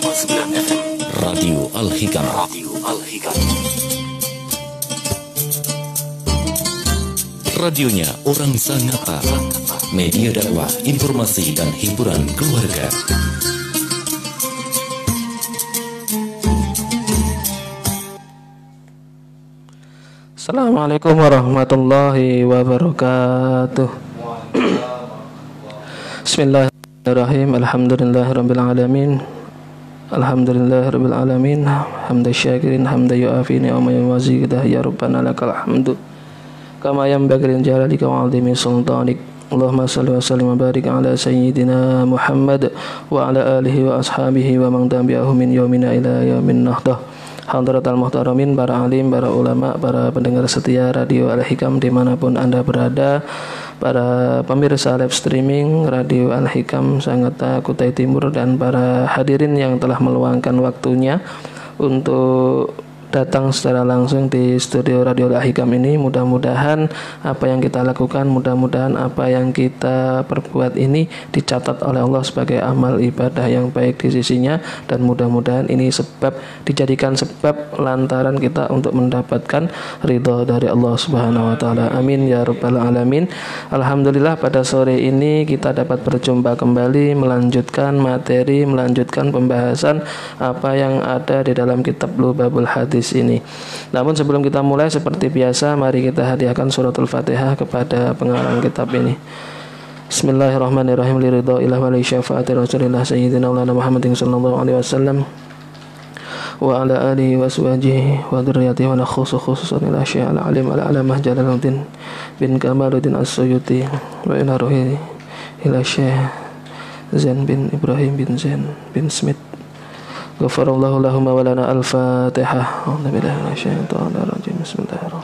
FM Radio Al-Hikam. Radionya orang Sangatta, media dakwah, informasi dan hiburan keluarga. Assalamualaikum warahmatullahi wabarakatuh. Bismillahirrahmanirrahim. Alhamdulillahirabbil alamin. Alhamdulillahirabbil alamin. Hamdan syakirin hamdan yu'afi ni'ama yuwazi ya rabbana lakal hamdu kama yanbaghi li jalalika wa 'azimi sultanik. Allahumma shalli wa sallim wa barik ala sayyidina Muhammad wa ala alihi wa ashabihi wa man tabi'ahum min yaumina ila yaumin nahdah. Hadratal muhtaramin, para alim, para ulama, para pendengar setia Radio Al-Hikam dimanapun Anda berada, para pemirsa live streaming Radio Al-Hikam Sangatta Kutai Timur, dan para hadirin yang telah meluangkan waktunya untuk datang secara langsung di studio Radio Al-Hikam ini. Mudah-mudahan apa yang kita lakukan, mudah-mudahan apa yang kita perbuat ini dicatat oleh Allah sebagai amal ibadah yang baik di sisinya, dan mudah-mudahan ini dijadikan sebab lantaran kita untuk mendapatkan ridha dari Allah Subhanahu wa taala. Amin ya rabbal alamin. Alhamdulillah, pada sore ini kita dapat berjumpa kembali melanjutkan materi, melanjutkan pembahasan apa yang ada di dalam kitab Lubabul Hadis ini. Namun sebelum kita mulai, seperti biasa, mari kita hadiahkan suratul Fatihah kepada pengarang kitab ini. Bismillahirrahmanirrahim. Liridha ilah wa li syafaati Rasulillah sayyidina Maulana Muhammadin sallallahu alaihi wasallam wa ala alihi wa sahbihi wa dzurriyyatihi wa khususan ila Syekh al-alim al-alamah Jalaluddin bin Kamaluddin As-Suyuti wa ila ruhi ila Syekh Zain bin Ibrahim bin Zain bin Smith. Ghafarallahu lahum wa lana. Al-Fatihah. Bismillahirrahmanirrahim.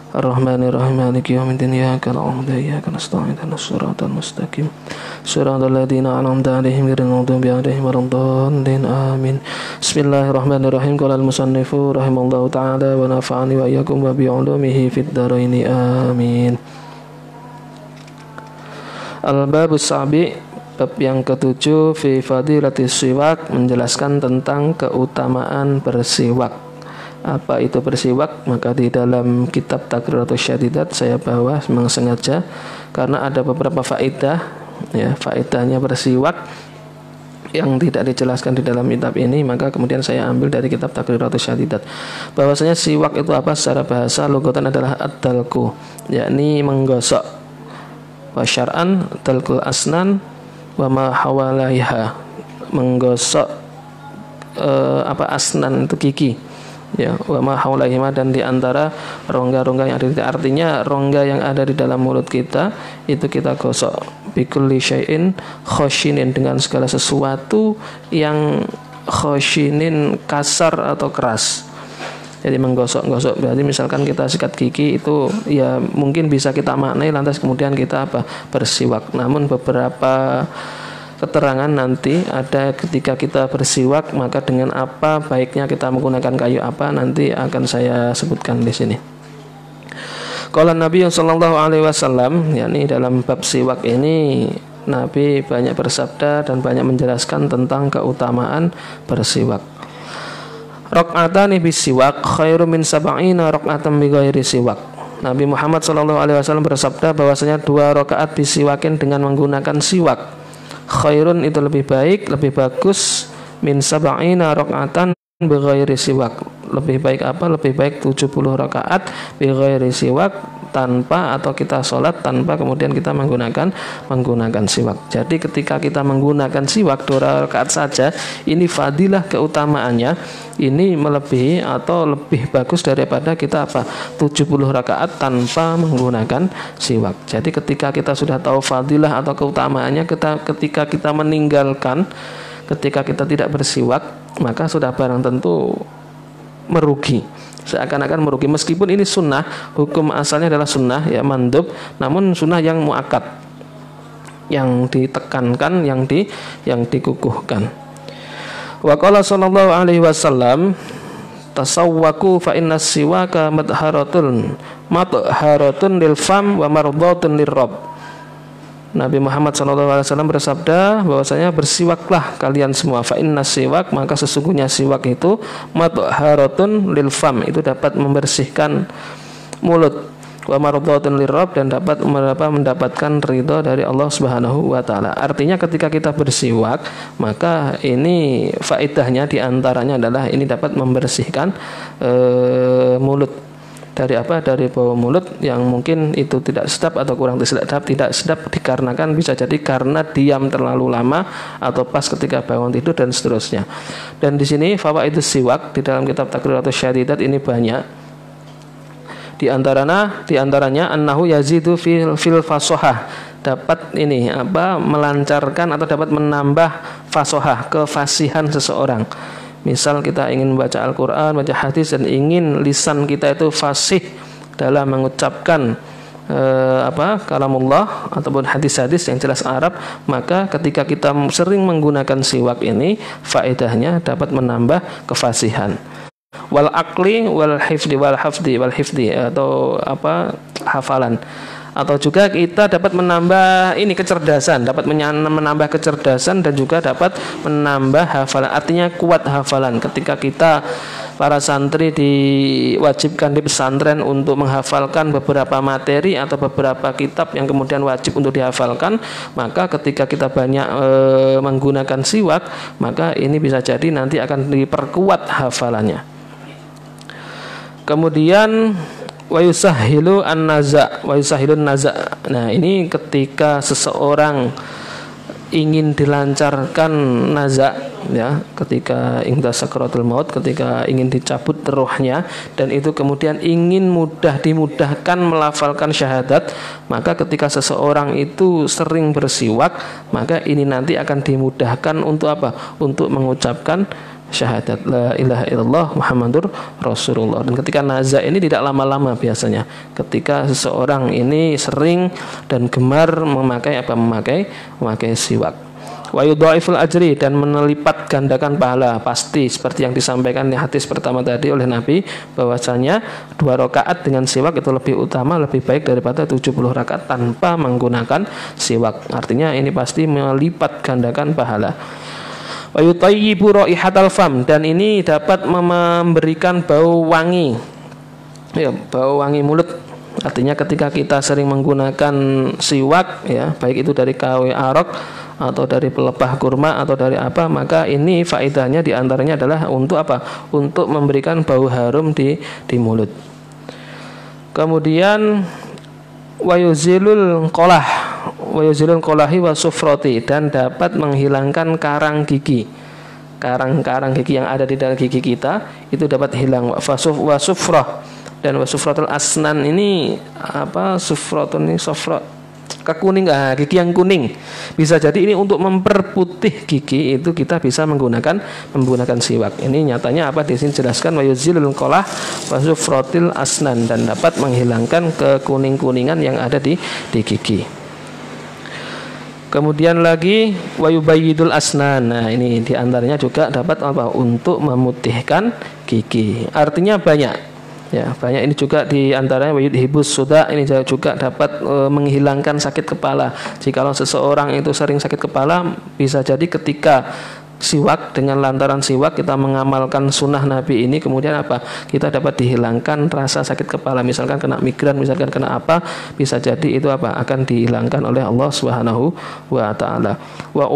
Ar-Rahmanir-Rahim. Maliki yaumiddin. Iyyaka na'budu wa iyyaka nasta'in. Ihdinas siratal mustaqim. Siratal ladzina an'amta 'alaihim ghairil maghdubi 'alaihim waladdallin. Amin. Bismillahirrahmanirrahim. Qala al-musannifu rahimallahu ta'ala wa nafa'ani wa iyyakum wa bi 'ulumihi fid dharaini. Amin. Al-babus sabi, bab yang ketujuh, fi fadilatis siwak, menjelaskan tentang keutamaan bersiwak. Apa itu bersiwak? Maka di dalam kitab Taqriratus Syadidat saya bawa memang sengaja karena ada beberapa faedah, ya, faedahnya bersiwak yang tidak dijelaskan di dalam kitab ini, maka kemudian saya ambil dari kitab Taqriratus Syadidat. Bahwasanya siwak itu apa secara bahasa lugatan adalah ad-dalku, yakni menggosok. Wa syar'an dalkul asnan wa ma hawalaiha, menggosok asnan itu gigi, ya, wa ma hawalaihima, dan di antara rongga-rongga yang ada di, artinya rongga yang ada di dalam mulut kita itu kita gosok. Bikulli syai'in khoshinin, dengan segala sesuatu yang khoshinin, kasar atau keras. Jadi menggosok-gosok berarti misalkan kita sikat gigi itu ya mungkin bisa kita maknai lantas kemudian kita bersiwak. Namun beberapa keterangan nanti ada ketika kita bersiwak maka dengan apa baiknya kita menggunakan kayu apa, nanti akan saya sebutkan di sini. Qala Nabi sallallahu alaihi wasallam, yakni dalam bab siwak ini Nabi banyak bersabda dan banyak menjelaskan tentang keutamaan bersiwak. Raq'atani bisiwak khairu min sab'ina raq'atan bighairi siwak. Nabi Muhammad SAW bersabda bahwasanya 2 rakaat bisiwakin dengan menggunakan siwak, khairun itu lebih baik, lebih bagus, min sab'ina raq'atan bighairi siwak. Lebih baik apa? Lebih baik 70 rakaat bighairi siwak, tanpa atau kita sholat tanpa kemudian kita menggunakan siwak. Jadi ketika kita menggunakan siwak 2 rakaat saja, ini fadilah keutamaannya ini melebihi atau lebih bagus daripada kita 70 rakaat tanpa menggunakan siwak. Jadi ketika kita sudah tahu fadilah atau keutamaannya, ketika kita meninggalkan, ketika kita tidak bersiwak, maka sudah barang tentu merugi, seakan-akan merugi. Meskipun ini sunnah, hukum asalnya adalah sunnah, ya, mandub, namun sunnah yang muakkad, yang ditekankan, yang dikukuhkan. Wa qala sallallahu alaihi wasallam, tasawwaku fa inna siwaka madharatun lil fam wa mardatun lirrabb. Nabi Muhammad SAW bersabda bahwasanya bersiwaklah kalian semua, fa inna siwak, maka sesungguhnya siwak itu matharatun lil fam, itu dapat membersihkan mulut, wa mardhatun lirrabb, dan dapat mendapatkan ridha dari Allah Subhanahu wa taala. Artinya ketika kita bersiwak, maka ini faedahnya diantaranya adalah ini dapat membersihkan mulut dari apa? Dari bau mulut yang mungkin itu tidak sedap atau kurang sedap. Tidak sedap dikarenakan bisa jadi karena diam terlalu lama atau pas ketika bangun tidur dan seterusnya. Dan di sini fawaidus siwak di dalam kitab Taqriratus Syadidat ini banyak. Di antaranya annahu yazidu fil fasohah, dapat ini apa? Melancarkan atau dapat menambah fasohah, kefasihan seseorang. Misal kita ingin membaca Al-Quran, baca hadis, dan ingin lisan kita itu fasih dalam mengucapkan kalamullah ataupun hadis-hadis yang jelas Arab, maka ketika kita sering menggunakan siwak ini, faedahnya dapat menambah kefasihan. Wal akli wal hifdi atau hafalan. Atau juga kita dapat menambah ini kecerdasan, dapat menambah kecerdasan dan juga dapat menambah hafalan. Artinya kuat hafalan. Ketika kita para santri diwajibkan di pesantren untuk menghafalkan beberapa materi atau beberapa kitab yang kemudian wajib untuk dihafalkan, maka ketika kita banyak menggunakan siwak, maka ini bisa jadi nanti akan diperkuat hafalannya. Kemudian wa yusahhilu naza. Nah, ini ketika seseorang ingin dilancarkan naza, ya, ketika ingda sakratul maut, ketika ingin dicabut rohnya, dan itu kemudian ingin dimudahkan melafalkan syahadat, maka ketika seseorang itu sering bersiwak, maka ini nanti akan dimudahkan untuk apa? Untuk mengucapkan syahadat la ilaha illallah Muhammadur Rasulullah. Dan ketika naza ini tidak lama-lama biasanya. Ketika seseorang ini sering dan gemar memakai siwak. Wa yudhaiful ajri, dan menelipat gandakan pahala. Pasti seperti yang disampaikan di hadis pertama tadi oleh Nabi, bahwasanya 2 rakaat dengan siwak itu lebih utama, lebih baik daripada 70 rakaat tanpa menggunakan siwak. Artinya ini pasti melipat gandakan pahala. Wa yutayyibu raihatal fam, dan ini dapat memberikan bau wangi, ya, bau wangi mulut. Artinya ketika kita sering menggunakan siwak, ya, baik itu dari kawe arok atau dari pelepah kurma atau dari apa, maka ini faedahnya diantaranya adalah untuk apa? Untuk memberikan bau harum di mulut. Kemudian wayuzilul qolahi wa sufrati, dan dapat menghilangkan karang gigi yang ada di dalam gigi kita, itu dapat hilang. Wa sufrah, dan wa sufratul asnan ini apa? Sufratun ini sufra gigi yang kuning. Bisa jadi ini untuk memperputih gigi, itu kita bisa menggunakan siwak. Ini nyatanya apa di sini jelaskan, wa yuzilul qolah wa sufratil asnan, dan dapat menghilangkan kekuning-kuningan yang ada di gigi. Kemudian lagi wa yubayyidul asnan. Nah, ini diantaranya juga dapat apa? Untuk memutihkan gigi. Artinya banyak, ya, banyak. Ini juga diantaranya wa yudhibus suda, ini juga dapat menghilangkan sakit kepala. Jikalau seseorang itu sering sakit kepala, bisa jadi ketika siwak, dengan lantaran siwak kita mengamalkan sunnah Nabi ini, kemudian apa? Kita dapat dihilangkan rasa sakit kepala. Misalkan kena migran, misalkan kena apa, bisa jadi itu apa? Akan dihilangkan oleh Allah Subhanahu wa taala. Wa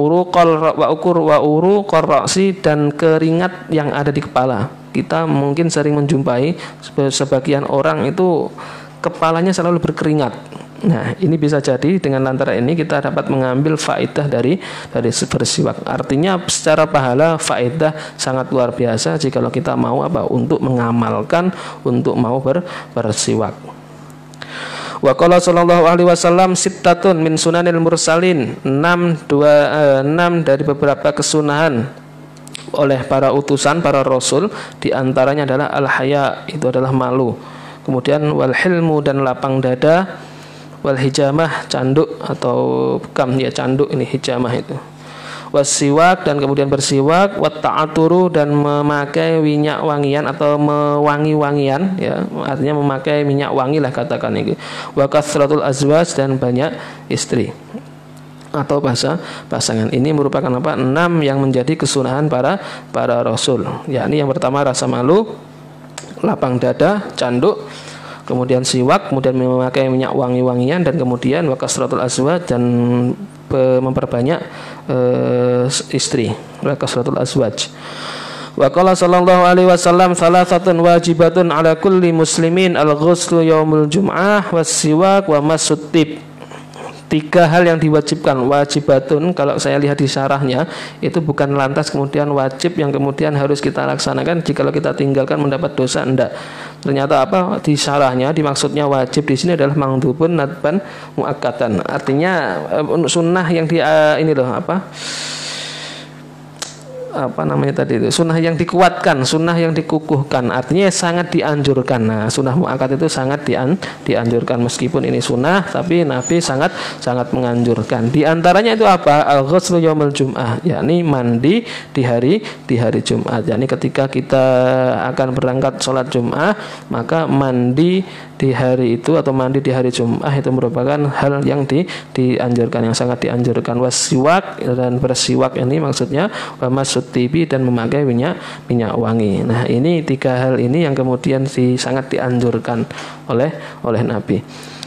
uruqar ra'si, dan keringat yang ada di kepala. Kita mungkin sering menjumpai sebagian orang itu kepalanya selalu berkeringat. Nah, ini bisa jadi dengan lantaran ini kita dapat mengambil faedah dari bersiwak. Artinya secara pahala faedah sangat luar biasa jikalau kita mau apa? Untuk mengamalkan, untuk mau bersiwak. Wa qala sallallahu alaihi wasallam sittatun min sunanil mursalin, 6 dari beberapa kesunahan oleh para utusan, para rasul, di antaranya adalah al-haya, itu adalah malu. Kemudian wal hilmu, dan lapang dada. Wal hijamah, canduk atau bekam, ya, canduk ini hijamah itu. Wasiwak, dan kemudian bersiwak. Wat ta'aturu, dan memakai minyak wangian atau mewangi-wangian, ya, artinya memakai minyak wangi lah katakan ini. Wa kasratul azwaj, dan banyak istri. atau pasangan. Ini merupakan apa? 6 yang menjadi kesunahan para rasul. Yakni yang pertama rasa malu, lapang dada, canduk, kemudian siwak, kemudian memakai minyak wangi-wangian, dan kemudian wakasratul azwaj, dan memperbanyak istri, wakasratul azwaj. Wa qala sallallahu alaihi wasallam salasatun wajibatun ala kulli muslimin al-ghuslu yaumul jum'ah was-siwak wa masutib. 3 hal yang diwajibkan, wajibatun kalau saya lihat di syarahnya itu bukan lantas kemudian wajib yang kemudian harus kita laksanakan, jika kita tinggalkan mendapat dosa, enggak. Ternyata apa di syarahnya dimaksudnya wajib di sini adalah mangdubun nadban muakkatan. Artinya sunnah yang ini loh apa namanya tadi itu, sunnah yang dikuatkan, sunnah yang dikukuhkan, artinya sangat dianjurkan. Nah, sunnah muakkad itu sangat dianjurkan, meskipun ini sunnah tapi Nabi sangat menganjurkan. Di antaranya itu apa? Al-ghuslu yaumul jum'ah, yakni mandi di hari Jumat. Yakni ketika kita akan berangkat sholat Jumat, maka mandi di hari itu atau mandi di hari Jumat itu merupakan hal yang dianjurkan, yang sangat dianjurkan. Wasiwak, dan bersiwak ini maksudnya tibi, dan memakai minyak wangi. Nah, ini 3 hal ini yang kemudian sangat dianjurkan oleh Nabi.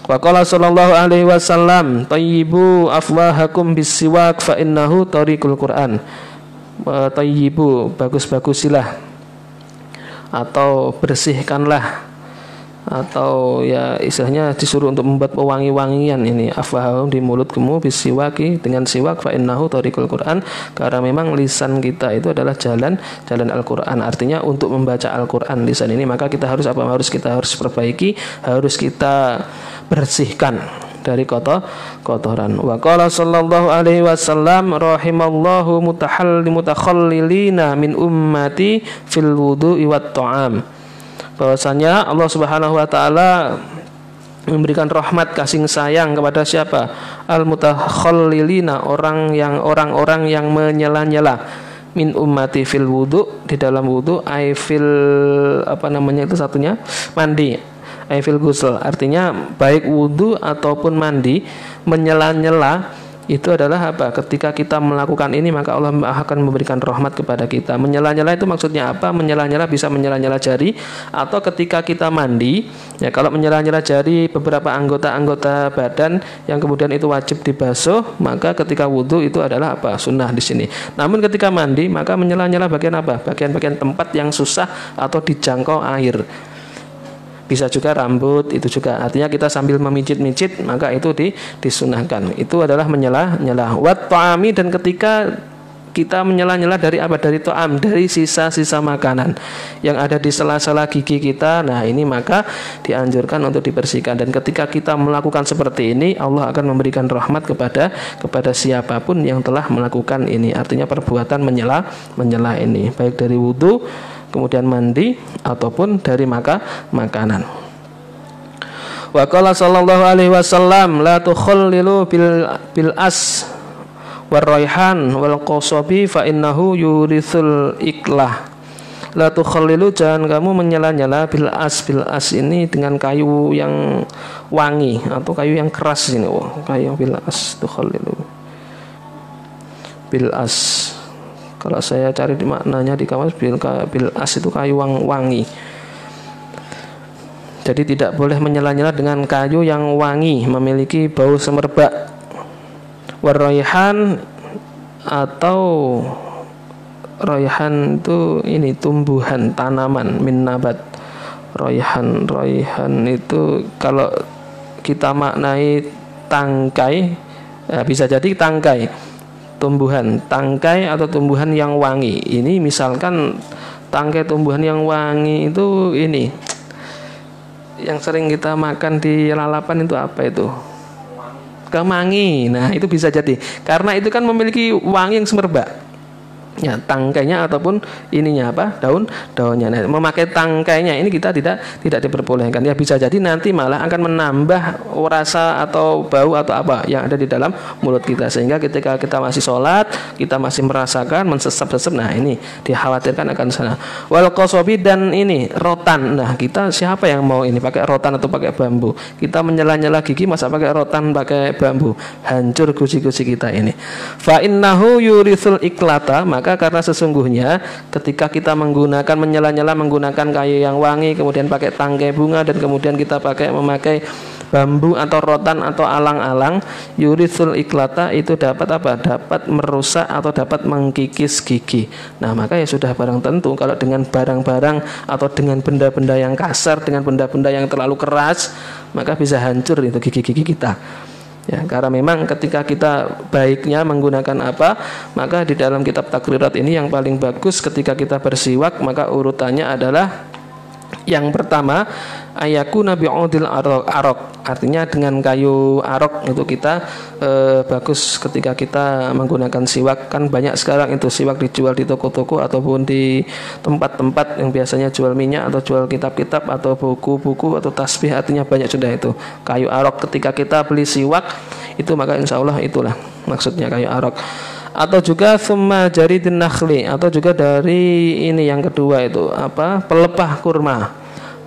Wa qala sallallahu alaihi wasallam tayyibu afwahakum bisiwak fa innahu tariqul Quran. Tayyibu, bagus-bagusilah atau bersihkanlah, atau ya istilahnya disuruh untuk membuat pewangi-wangian ini afwahum di mulut kamu bisiwaki, dengan siwak, fa innahu tariqul Quran, karena memang lisan kita itu adalah jalan Al-Quran. Artinya untuk membaca Al-Quran lisan ini maka kita harus kita harus perbaiki, harus kita bersihkan dari kotoran. Wa qala sallallahu alaihi wasallam rahimallahu mutakhallilina min ummati fil wudu'i wat ta'am. Bahwasanya Allah Subhanahu wa taala memberikan rahmat kasih sayang kepada siapa? Al-mutakhallilina, orang-orang yang menyela-nyela, min ummati fil wudu, di dalam wudu, ai fil itu satunya mandi, ai fil ghusl, artinya baik wudu ataupun mandi, menyela-nyela itu adalah apa? Ketika kita melakukan ini maka Allah akan memberikan rahmat kepada kita. Menyela-nyela itu maksudnya apa? Menyela-nyela bisa menyela-nyela jari, atau ketika kita mandi, ya kalau menyela-nyela jari beberapa anggota badan yang kemudian itu wajib dibasuh, maka ketika wudhu itu adalah apa? Sunnah di sini. Namun ketika mandi maka menyela-nyela bagian apa? Bagian-bagian tempat yang susah atau dijangkau air. Bisa juga rambut, itu juga artinya kita sambil memijit-mijit, maka itu disunahkan. Itu adalah menyela-nyela. Wat ta'ami, dan ketika kita menyela-nyela dari apa? Dari ta'am, dari sisa-sisa makanan yang ada di sela-sela gigi kita. Nah, ini maka dianjurkan untuk dibersihkan. Dan ketika kita melakukan seperti ini, Allah akan memberikan rahmat kepada siapapun yang telah melakukan ini. Artinya perbuatan menyela ini, baik dari wudu, kemudian mandi, ataupun dari makanan. Wa qala sallallahu alaihi wasallam la tukhallilu bil as war raihan wal qasabi fa innahu yurithul iklah. La tukhallilu, jangan kamu menyela-nyela bil as ini dengan kayu yang wangi atau kayu yang keras ini. Kayu bil as, tukhallilu bil as. Kalau saya cari di maknanya di kamus, bil as itu kayu wangi. Jadi tidak boleh menyela-nyela dengan kayu yang wangi, memiliki bau semerbak. Warraihan, atau raihan itu ini tumbuhan, tanaman, min nabat. Raihan itu kalau kita maknai tangkai, bisa jadi tangkai, tumbuhan, tangkai atau tumbuhan yang wangi. Ini misalkan tangkai tumbuhan yang wangi itu ini yang sering kita makan di lalapan itu apa itu? Kemangi. Nah, itu bisa jadi karena itu kan memiliki wangi yang semerbak. ya, tangkainya ataupun ininya apa, daunnya. Nah, memakai tangkainya ini kita tidak diperbolehkan. Ya bisa jadi nanti malah akan menambah rasa atau bau atau apa yang ada di dalam mulut kita, sehingga ketika kita masih sholat kita masih merasakan mensesap-sesap. Nah ini dikhawatirkan akan sana. Wal qasabi, dan ini rotan. Nah kita siapa yang mau ini pakai rotan atau pakai bambu? Kita menyela-nyela gigi masa pakai rotan, pakai bambu, hancur gusi-gusi kita ini. Fa innahu yurithul iklata, maka karena sesungguhnya ketika kita menggunakan menyela-nyela menggunakan kayu yang wangi, kemudian pakai tangkai bunga, dan kemudian kita memakai bambu atau rotan atau alang-alang, yurithul iklata, itu dapat apa? Dapat merusak atau dapat mengkikis gigi. Nah maka ya sudah barang tentu kalau dengan barang-barang atau dengan benda-benda yang kasar, dengan benda-benda yang terlalu keras, maka bisa hancur itu gigi-gigi kita. Ya, karena memang ketika kita baiknya menggunakan apa, maka di dalam kitab takrirat ini yang paling bagus ketika kita bersiwak, maka urutannya adalah yang pertama ayakuna bi'udil arok, artinya dengan kayu arok itu kita bagus ketika kita menggunakan siwak. Kan banyak sekarang itu siwak dijual di toko-toko ataupun di tempat-tempat yang biasanya jual minyak atau jual kitab-kitab atau buku-buku atau tasbih, artinya banyak sudah itu kayu arok. Ketika kita beli siwak itu maka insya Allah itulah maksudnya kayu arok. Atau juga summa jaridin nakhli, atau juga dari ini yang kedua itu apa, pelepah kurma.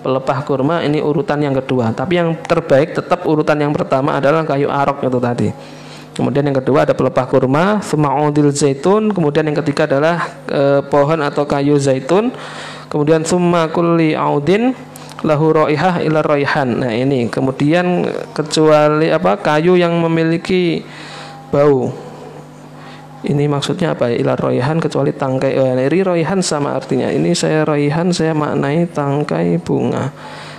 Pelepah kurma ini urutan yang kedua, tapi yang terbaik tetap urutan yang pertama adalah kayu arok itu tadi. Kemudian yang kedua ada pelepah kurma, summa udil zaitun, kemudian yang ketiga adalah pohon atau kayu zaitun, kemudian summa kulli audin lahu raihah ila raihan. Nah ini kemudian kecuali apa, kayu yang memiliki bau. Ini maksudnya apa? Ila roihan, kecuali tangkai. Roihan sama artinya. Ini saya roihan, saya maknai tangkai bunga.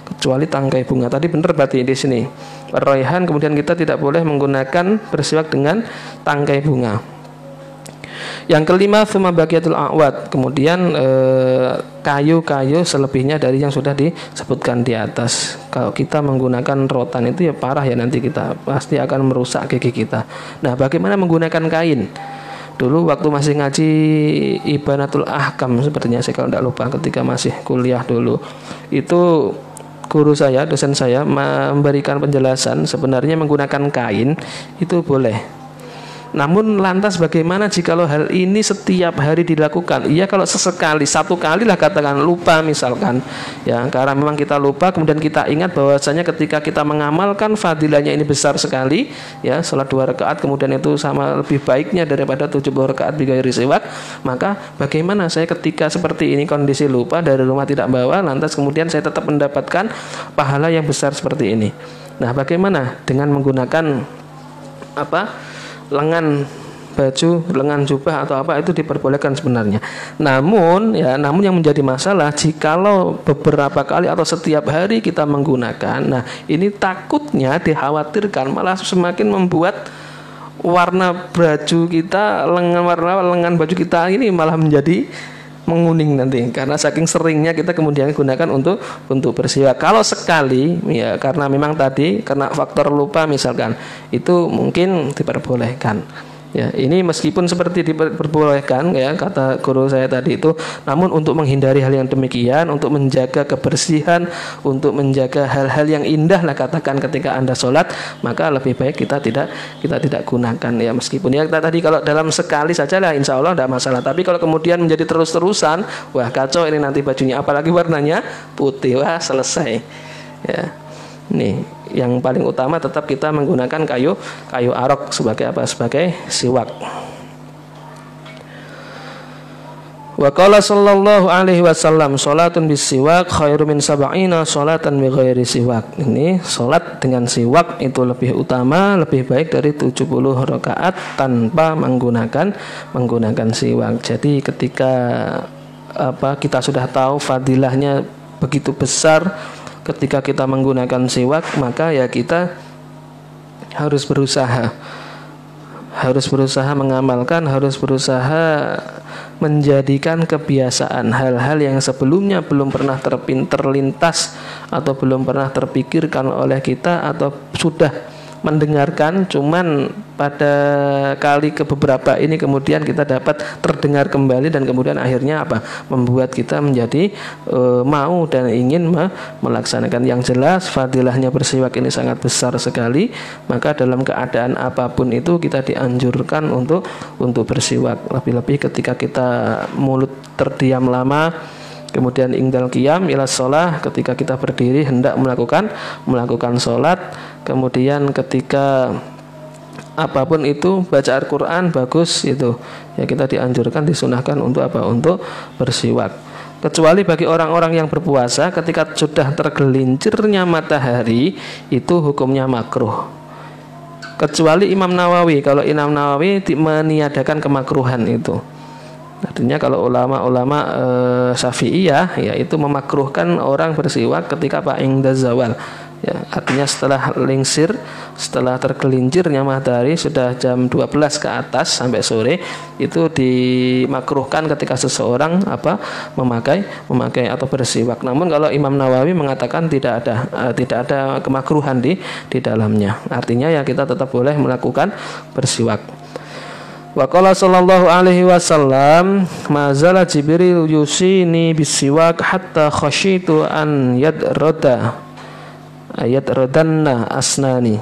Kecuali tangkai bunga. Tadi benar berarti di sini. Roihan, kemudian kita tidak boleh menggunakan bersiwak dengan tangkai bunga. Yang kelima, summa baqiyatul a'wad. Kemudian kayu-kayu selebihnya dari yang sudah disebutkan di atas. Kalau kita menggunakan rotan itu ya parah ya, nanti kita pasti akan merusak gigi kita. Nah, bagaimana menggunakan kain? Dulu waktu masih ngaji Ibanatul Ahkam sepertinya saya kalau tidak lupa, ketika masih kuliah dulu, itu guru saya, dosen saya memberikan penjelasan sebenarnya menggunakan kain itu boleh. Namun lantas bagaimana jikalau hal ini setiap hari dilakukan? Iya, kalau sesekali, satu kali lah katakan lupa misalkan, ya karena memang kita lupa, kemudian kita ingat bahwasanya ketika kita mengamalkan fadilahnya ini besar sekali, ya salat 2 rakaat kemudian itu sama lebih baiknya daripada 70 rakaat bighairi siwak. Maka bagaimana saya ketika seperti ini kondisi lupa dari rumah tidak bawa, lantas kemudian saya tetap mendapatkan pahala yang besar seperti ini. Nah, bagaimana dengan menggunakan apa? Lengan baju, lengan jubah atau apa, itu diperbolehkan sebenarnya. Namun yang menjadi masalah jikalau beberapa kali atau setiap hari kita menggunakan, nah ini takutnya dikhawatirkan malah semakin membuat warna baju kita, lengan baju kita ini malah menjadi menguning nanti, karena saking seringnya kita kemudian gunakan untuk bersiwak. Kalau sekali ya karena memang tadi karena faktor lupa misalkan, itu mungkin diperbolehkan. Ya, ini meskipun seperti diperbolehkan ya kata guru saya tadi itu, namun untuk menghindari hal yang demikian, untuk menjaga kebersihan, untuk menjaga hal-hal yang indah lah katakan ketika Anda sholat, maka lebih baik kita tidak gunakan ya. Meskipun ya tadi kalau dalam sekali saja lah insya Allah tidak masalah, tapi kalau kemudian menjadi terus-terusan, wah kacau ini nanti bajunya, apalagi warnanya putih, wah selesai ya. Nih, yang paling utama tetap kita menggunakan kayu arok sebagai apa? Sebagai siwak. Wa qala sallallahu alaihi wasallam, salatun bisiwak khairu min sab'ina salatan bighairi siwak. Ini salat dengan siwak itu lebih utama, lebih baik dari 70 rakaat tanpa menggunakan siwak. Jadi ketika kita sudah tahu fadilahnya begitu besar ketika kita menggunakan siwak, maka ya kita harus berusaha mengamalkan, harus berusaha menjadikan kebiasaan hal-hal yang sebelumnya belum pernah terlintas atau belum pernah terpikirkan oleh kita, atau sudah mendengarkan, cuman pada kali ke beberapa ini kemudian kita dapat terdengar kembali dan kemudian akhirnya apa? Membuat kita menjadi mau dan ingin melaksanakan. Yang jelas fadilahnya bersiwak ini sangat besar sekali, maka dalam keadaan apapun itu kita dianjurkan untuk bersiwak. Lebih-lebih ketika kita mulut terdiam lama, kemudian indal qiyam ila shalah, ketika kita berdiri hendak melakukan sholat, kemudian ketika apapun itu baca Al-Quran bagus itu ya, kita dianjurkan, disunahkan untuk apa? Untuk bersiwak. Kecuali bagi orang-orang yang berpuasa, ketika sudah tergelincirnya matahari itu hukumnya makruh. Kecuali Imam Nawawi, kalau Imam Nawawi meniadakan kemakruhan itu. Artinya kalau ulama-ulama Syafi'iyah ya itu memakruhkan orang bersiwak ketika ingda zawal. Ya, artinya setelah lingsir, setelah tergelincirnya matahari sudah jam 12 ke atas sampai sore, itu dimakruhkan ketika seseorang memakai atau bersiwak. Namun kalau Imam Nawawi mengatakan tidak ada kemakruhan di dalamnya. Artinya ya kita tetap boleh melakukan bersiwak. Wa qala sallallahu alaihi wasallam, ma zala Jibril yusini bisiwak hatta khasyitu an yadradanna asnani.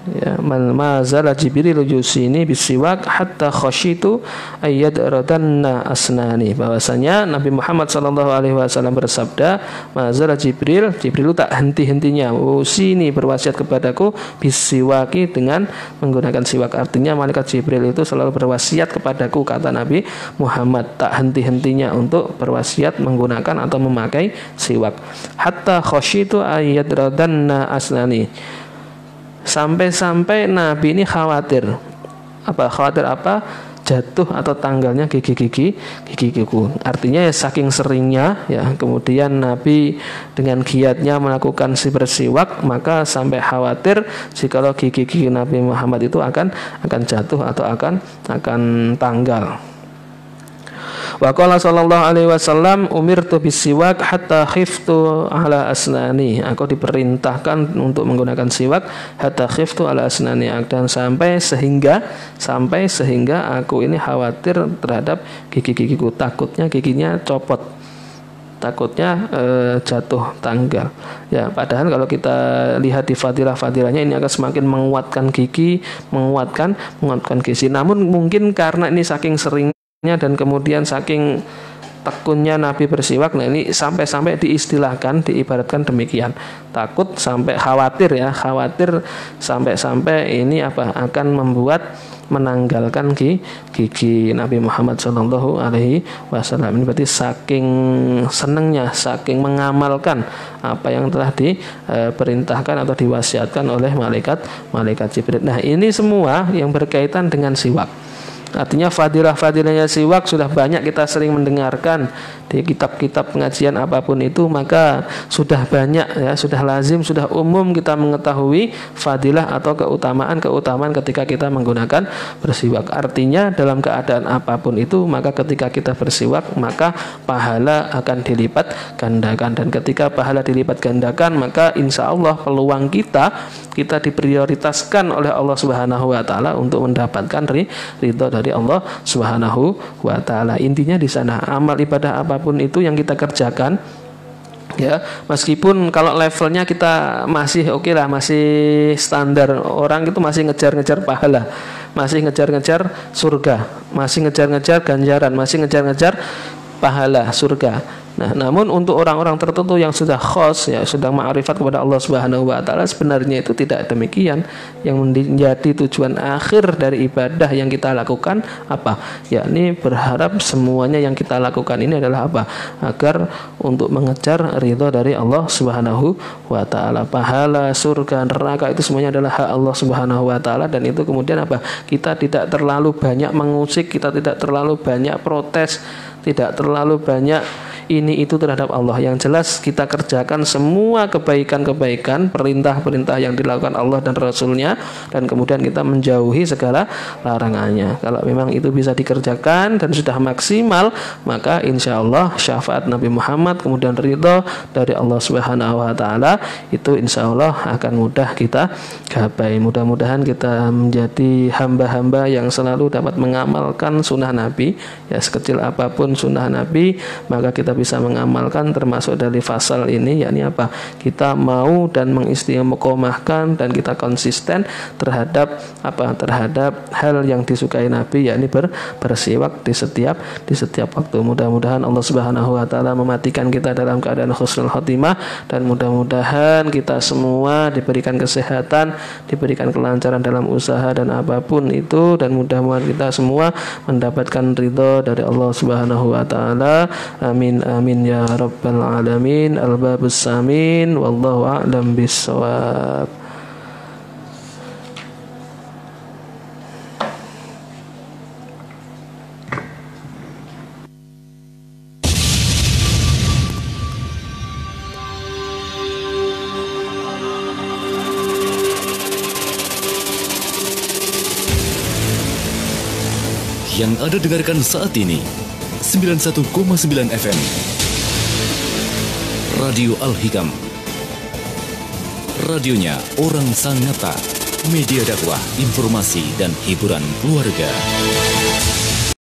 Ya, ma zala Jibril yusini bisiwak hatta khasyitu ayadradanna asnani. Bahwasanya Nabi Muhammad sallallahu alaihi wasallam bersabda, ma zala Jibril tak henti-hentinya usini berwasiat kepadaku bisiwaki dengan menggunakan siwak. Artinya malaikat Jibril itu selalu berwasiat kepadaku, kata Nabi Muhammad, tak henti-hentinya untuk berwasiat menggunakan atau memakai siwak. Hatta khasyitu ayadradanna asnani. Sampai-sampai Nabi ini khawatir apa? Jatuh atau tanggalnya gigi-gigiku. Artinya ya saking seringnya ya, kemudian Nabi dengan giatnya melakukan bersiwak, maka sampai khawatir jikalau gigi-gigi Nabi Muhammad itu akan jatuh atau akan tanggal. Wa qala sallallahu alaihi wasallam, umirtu bisiwak hatta khiftu ala asnani. Aku diperintahkan untuk menggunakan siwak hatta khiftu ala asnani, dan sampai sehingga aku ini khawatir terhadap gigi-gigiku, takutnya giginya copot, takutnya jatuh tanggal. Ya, padahal kalau kita lihat di fadilah-fadilahnya ini akan semakin menguatkan gigi, menguatkan gizi. Namun mungkin karena ini saking seringnya dan kemudian saking tekunnya Nabi bersiwak, nah ini sampai diistilahkan, diibaratkan demikian. Takut sampai khawatir sampai ini akan membuat menanggalkan gigi Nabi Muhammad Shallallahu Alaihi Wasallam. Ini berarti saking senangnya, saking mengamalkan apa yang telah diperintahkan atau diwasiatkan oleh malaikat Jibril. Nah, ini semua yang berkaitan dengan siwak. Artinya fadilah-fadilahnya siwak sudah banyak kita sering mendengarkan di kitab-kitab pengajian apapun itu, maka sudah banyak ya, sudah lazim, sudah umum kita mengetahui fadilah atau keutamaan ketika kita menggunakan bersiwak. Artinya dalam keadaan apapun itu, maka ketika kita bersiwak maka pahala akan dilipat gandakan, dan ketika pahala dilipat gandakan maka insya Allah peluang kita diprioritaskan oleh Allah Subhanahu wa taala untuk mendapatkan ridho dari Allah Subhanahu wa taala. Intinya di sana, amal ibadah apapun itu yang kita kerjakan ya, meskipun kalau levelnya kita masih oke lah, masih standar, orang itu masih ngejar-ngejar pahala, masih ngejar-ngejar surga, masih ngejar-ngejar ganjaran, masih ngejar-ngejar pahala surga. Nah, namun untuk orang-orang tertentu yang sudah khos ya, sudah ma'rifat kepada Allah Subhanahu wa taala, sebenarnya itu tidak demikian. Yang menjadi tujuan akhir dari ibadah yang kita lakukan apa? Yakni berharap semuanya yang kita lakukan ini adalah apa? Agar untuk mengejar ridha dari Allah Subhanahu wa taala. Pahala, surga, neraka itu semuanya adalah hak Allah Subhanahu wa taala, dan itu kemudian apa? Kita tidak terlalu banyak mengusik, kita tidak terlalu banyak protes, tidak terlalu banyak ini itu terhadap Allah. Yang jelas kita kerjakan semua kebaikan-kebaikan, perintah-perintah yang dilakukan Allah dan Rasulnya, dan kemudian kita menjauhi segala larangannya. Kalau memang itu bisa dikerjakan dan sudah maksimal, maka insya Allah syafaat Nabi Muhammad kemudian ridho dari Allah Subhanahu wa Ta'ala itu insya Allah akan mudah kita gapai. Mudah-mudahan kita menjadi hamba-hamba yang selalu dapat mengamalkan sunnah Nabi, ya sekecil apapun sunnah Nabi maka kita bisa mengamalkan, termasuk dari fasal ini, yakni apa, kita mau dan mengistiqomahkan dan kita konsisten terhadap hal yang disukai Nabi, yakni bersiwak di setiap waktu. Mudah-mudahan Allah Subhanahu wa Ta'ala mematikan kita dalam keadaan husnul khotimah, dan mudah-mudahan kita semua diberikan kesehatan, diberikan kelancaran dalam usaha dan apapun itu, dan mudah-mudahan kita semua mendapatkan ridho dari Allah Subhanahu wa Ta'ala. Amin amin ya rabbal alamin. Al-babus samin, wallahu a'lam bissawab. Yang Anda dengarkan saat ini 91,9 FM Radio Al-Hikam, radionya orang Sangatta, media dakwah, informasi dan hiburan keluarga.